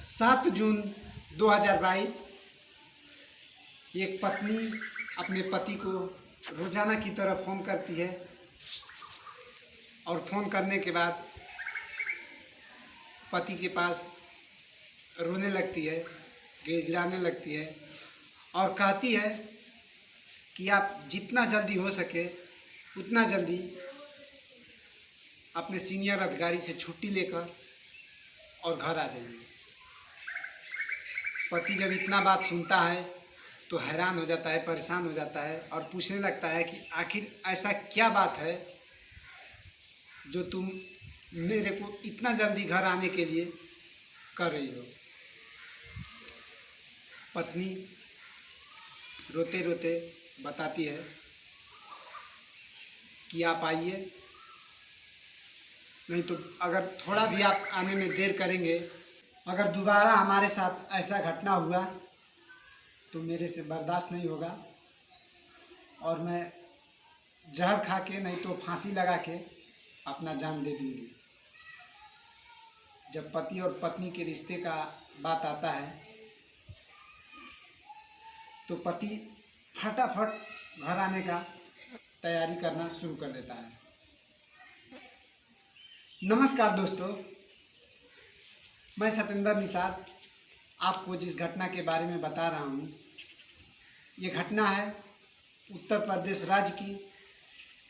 7 जून 2022 एक पत्नी अपने पति को रोजाना की तरह फ़ोन करती है और फ़ोन करने के बाद पति के पास रोने लगती है, गिड़गिड़ाने लगती है और कहती है कि आप जितना जल्दी हो सके उतना जल्दी अपने सीनियर अधिकारी से छुट्टी लेकर और घर आ जाइए। पति जब इतना बात सुनता है तो हैरान हो जाता है, परेशान हो जाता है और पूछने लगता है कि आखिर ऐसा क्या बात है जो तुम मेरे को इतना जल्दी घर आने के लिए कर रही हो। पत्नी रोते रोते बताती है कि आप आइए, नहीं तो अगर थोड़ा भी आप आने में देर करेंगे, अगर दोबारा हमारे साथ ऐसा घटना हुआ तो मेरे से बर्दाश्त नहीं होगा और मैं जहर खा के नहीं तो फांसी लगा के अपना जान दे दूंगी। जब पति और पत्नी के रिश्ते का बात आता है तो पति फटाफट घर आने का तैयारी करना शुरू कर देता है। नमस्कार दोस्तों, मैं सत्येंद्र निषाद आपको जिस घटना के बारे में बता रहा हूँ, ये घटना है उत्तर प्रदेश राज्य की।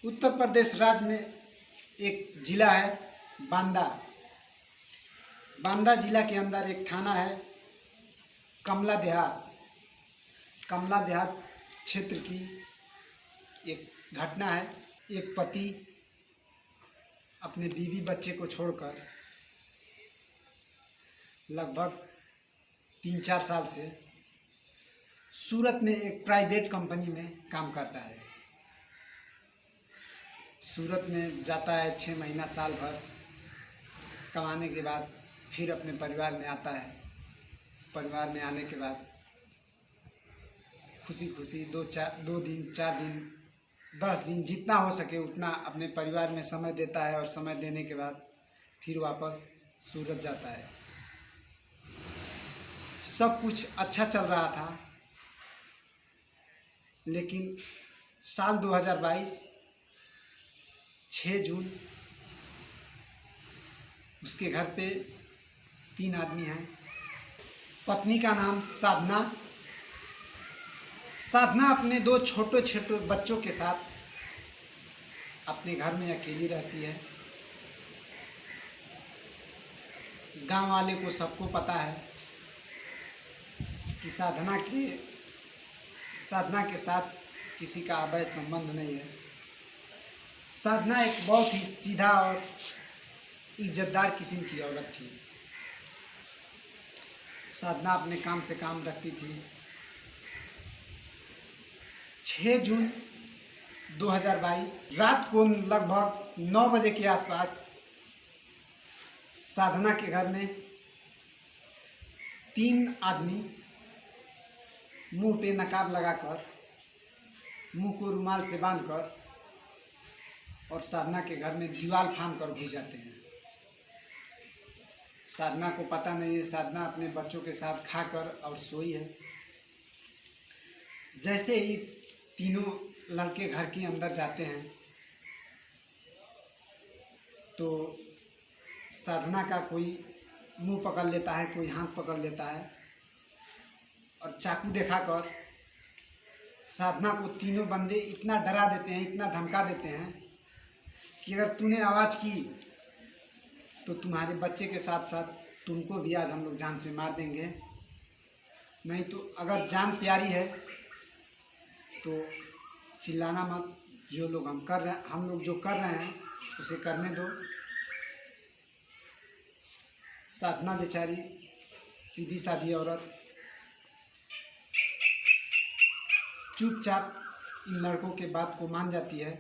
उत्तर प्रदेश राज्य में एक ज़िला है बांदा। बांदा ज़िला के अंदर एक थाना है कमला देहात। कमला देहात क्षेत्र की एक घटना है। एक पति अपने बीवी बच्चे को छोड़कर लगभग 3-4 साल से सूरत में एक प्राइवेट कंपनी में काम करता है। सूरत में जाता है 6 महीना साल भर कमाने के बाद फिर अपने परिवार में आता है। परिवार में आने के बाद खुशी खुशी 2 दिन 4 दिन 10 दिन जितना हो सके उतना अपने परिवार में समय देता है और समय देने के बाद फिर वापस सूरत जाता है। सब कुछ अच्छा चल रहा था, लेकिन साल 2022 6 जून उसके घर पे 3 आदमी हैं। पत्नी का नाम साधना। साधना अपने 2 छोटे छोटे बच्चों के साथ अपने घर में अकेली रहती है। गांव वाले को सबको पता है कि साधना के साथ किसी का अवैध संबंध नहीं है। साधना एक बहुत ही सीधा और इज्जतदार किस्म की औरत थी। साधना अपने काम से काम रखती थी। 6 जून 2022 रात को लगभग 9 बजे के आसपास साधना के घर में 3 आदमी मुंह पे नकाब लगाकर, मुंह को रुमाल से बांधकर और साधना के घर में दीवार फांद कर घुस जाते हैं। साधना को पता नहीं है। साधना अपने बच्चों के साथ खाकर और सोई है। जैसे ही तीनों लड़के घर के अंदर जाते हैं तो साधना का कोई मुंह पकड़ लेता है, कोई हाथ पकड़ लेता है और चाकू दिखाकर साधना को तीनों बंदे इतना डरा देते हैं, इतना धमका देते हैं कि अगर तूने आवाज़ की तो तुम्हारे बच्चे के साथ साथ तुमको भी आज हम लोग जान से मार देंगे, नहीं तो अगर जान प्यारी है तो चिल्लाना मत। जो लोग हम लोग जो कर रहे हैं उसे करने दो। साधना बेचारी सीधी सादी औरत चुपचाप इन लड़कों के बात को मान जाती है,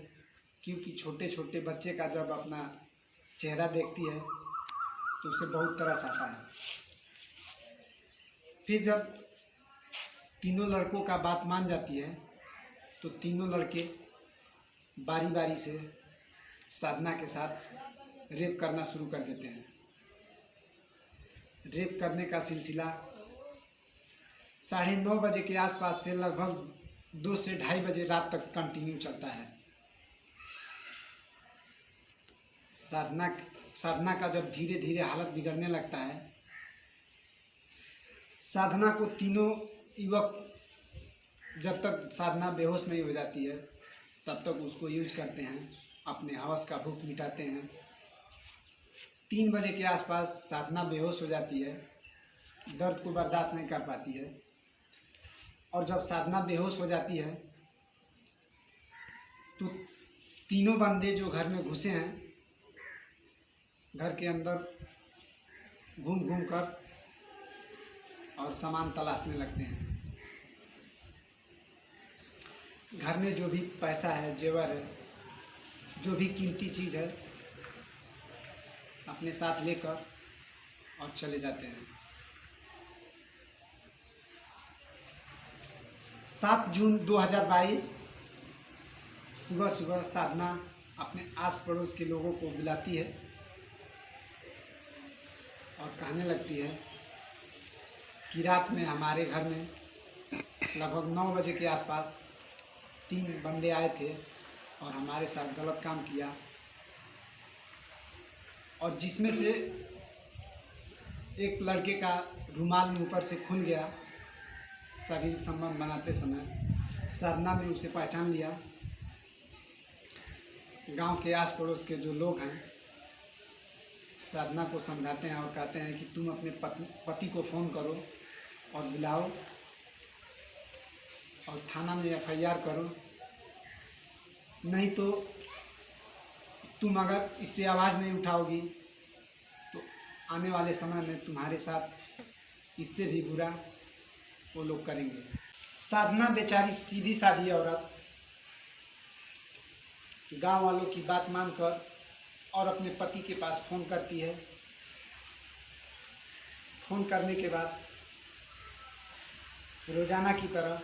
क्योंकि छोटे छोटे बच्चे का जब अपना चेहरा देखती है तो उसे बहुत तरस आता है। फिर जब तीनों लड़कों का बात मान जाती है तो तीनों लड़के बारी बारी से साधना के साथ रेप करना शुरू कर देते हैं। रेप करने का सिलसिला 9:30 बजे के आसपास से लगभग 2 से 2:30 बजे रात तक कंटिन्यू चलता है। साधना का जब धीरे धीरे हालत बिगड़ने लगता है, साधना को तीनों युवक, जब तक साधना बेहोश नहीं हो जाती है तब तक उसको यूज करते हैं, अपने हवस का भूख मिटाते हैं। 3 बजे के आसपास साधना बेहोश हो जाती है, दर्द को बर्दाश्त नहीं कर पाती है, और जब साधना बेहोश हो जाती है तो तीनों बंदे जो घर में घुसे हैं, घर के अंदर घूम घूम कर और सामान तलाशने लगते हैं। घर में जो भी पैसा है, जेवर है, जो भी कीमती चीज़ है, अपने साथ लेकर और चले जाते हैं। 7 जून 2022 सुबह सुबह साधना अपने आस पड़ोस के लोगों को बुलाती है और कहने लगती है कि रात में हमारे घर में लगभग 9 बजे के आसपास 3 बंदे आए थे और हमारे साथ गलत काम किया, और जिसमें से एक लड़के का रुमाल में ऊपर से खुल गया। शारीरिक संबंध बनाते समय साधना ने उसे पहचान लिया। गांव के आस पड़ोस के जो लोग हैं साधना को समझाते हैं और कहते हैं कि तुम अपने पति को फ़ोन करो और बुलाओ और थाना में FIR करो, नहीं तो तुम अगर इस पर आवाज़ नहीं उठाओगी तो आने वाले समय में तुम्हारे साथ इससे भी बुरा वो लोग करेंगे। साधना बेचारी सीधी सादी औरत गांव वालों की बात मानकर और अपने पति के पास फ़ोन करती है। फ़ोन करने के बाद रोज़ाना की तरह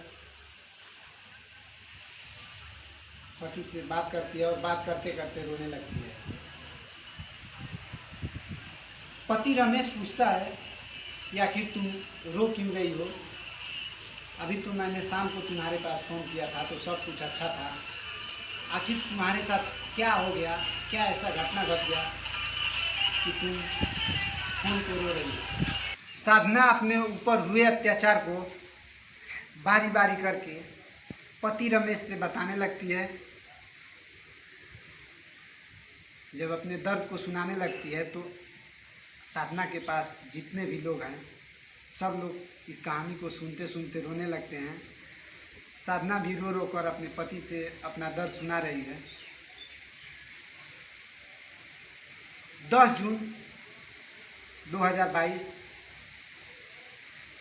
पति से बात करती है और बात करते करते रोने लगती है। पति रमेश पूछता है कि आखिर तुम रो क्यों रही हो? अभी तो मैंने शाम को तुम्हारे पास फ़ोन किया था तो सब कुछ अच्छा था, आखिर तुम्हारे साथ क्या हो गया? क्या ऐसा घटना घट गया कि तुम फ़ोन को रो रही हो? साधना अपने ऊपर हुए अत्याचार को बारी बारी करके पति रमेश से बताने लगती है। जब अपने दर्द को सुनाने लगती है तो साधना के पास जितने भी लोग हैं सब लोग इस कहानी को सुनते सुनते रोने लगते हैं। साधना भी रो रो कर अपने पति से अपना दर्द सुना रही है। 10 जून 2022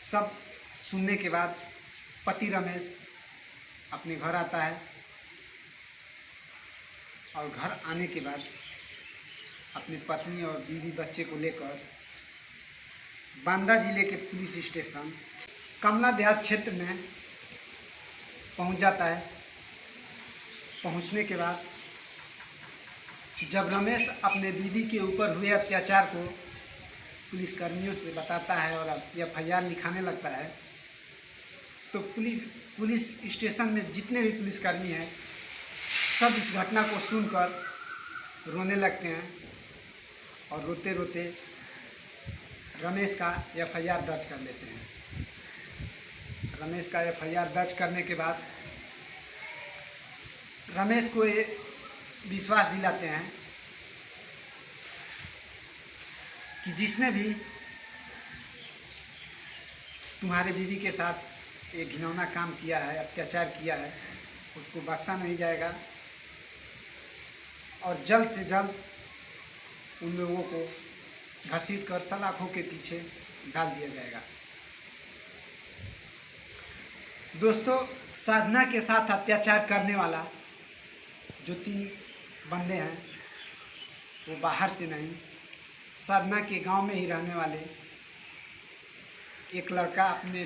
सब सुनने के बाद पति रमेश अपने घर आता है और घर आने के बाद अपनी पत्नी और बीवी बच्चे को लेकर बांदा जिले के पुलिस स्टेशन कमला देहात क्षेत्र में पहुंच जाता है। पहुंचने के बाद जब रमेश अपने बीवी के ऊपर हुए अत्याचार को पुलिसकर्मियों से बताता है और FIR लिखाने लगता है तो पुलिस स्टेशन में जितने भी पुलिसकर्मी हैं सब इस घटना को सुनकर रोने लगते हैं और रोते रोते रमेश का FIR दर्ज कर लेते हैं। रमेश का FIR दर्ज करने के बाद रमेश को ये विश्वास दिलाते हैं कि जिसने भी तुम्हारे बीवी के साथ एक घिनौना काम किया है, अत्याचार किया है, उसको बख्शा नहीं जाएगा और जल्द से जल्द उन लोगों को घसीट कर सलाखों के पीछे डाल दिया जाएगा। दोस्तों, साधना के साथ अत्याचार करने वाला जो 3 बंदे हैं वो बाहर से नहीं, साधना के गांव में ही रहने वाले एक लड़का अपने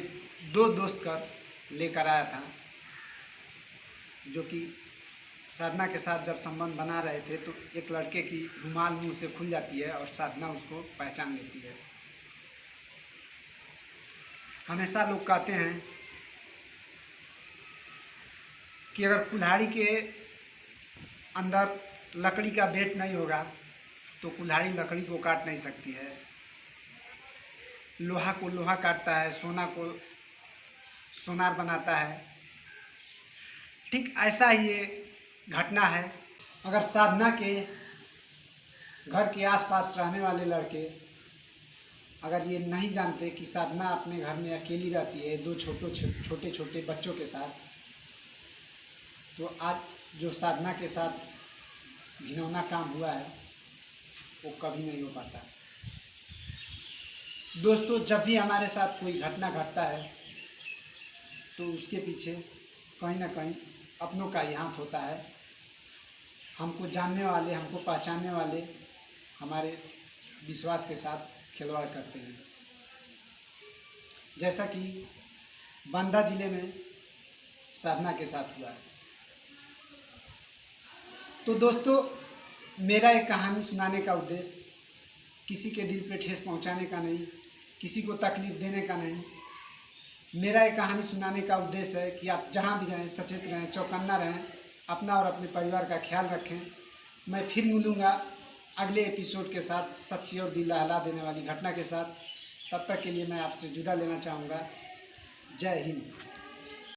2 दोस्त कर लेकर आया था, जो कि साधना के साथ जब संबंध बना रहे थे तो एक लड़के की रुमाल मुंह से खुल जाती है और साधना उसको पहचान लेती है। हमेशा लोग कहते हैं कि अगर कुल्हाड़ी के अंदर लकड़ी का वेट नहीं होगा तो कुल्हाड़ी लकड़ी को काट नहीं सकती है। लोहा को लोहा काटता है, सोना को सोनार बनाता है। ठीक ऐसा ही ये घटना है। अगर साधना के घर के आसपास रहने वाले लड़के अगर ये नहीं जानते कि साधना अपने घर में अकेली रहती है 2 छोटे छोटे बच्चों के साथ, तो आज जो साधना के साथ घिनौना काम हुआ है वो कभी नहीं हो पाता। दोस्तों, जब भी हमारे साथ कोई घटना घटता है तो उसके पीछे कहीं ना कहीं अपनों का ही हाथ होता है। हमको जानने वाले, हमको पहचानने वाले हमारे विश्वास के साथ खिलवाड़ करते हैं। जैसा कि बांदा जिले में साधना के साथ हुआ है। तो दोस्तों, मेरा एक कहानी सुनाने का उद्देश्य किसी के दिल पे ठेस पहुंचाने का नहीं, किसी को तकलीफ देने का नहीं। मेरा एक कहानी सुनाने का उद्देश्य है कि आप जहां भी रहें सचेत रहें, चौकन्ना रहें, अपना और अपने परिवार का ख्याल रखें। मैं फिर मिलूँगा अगले एपिसोड के साथ, सच्ची और दिल दहला देने वाली घटना के साथ। तब तक के लिए मैं आपसे जुदा लेना चाहूँगा। जय हिंद।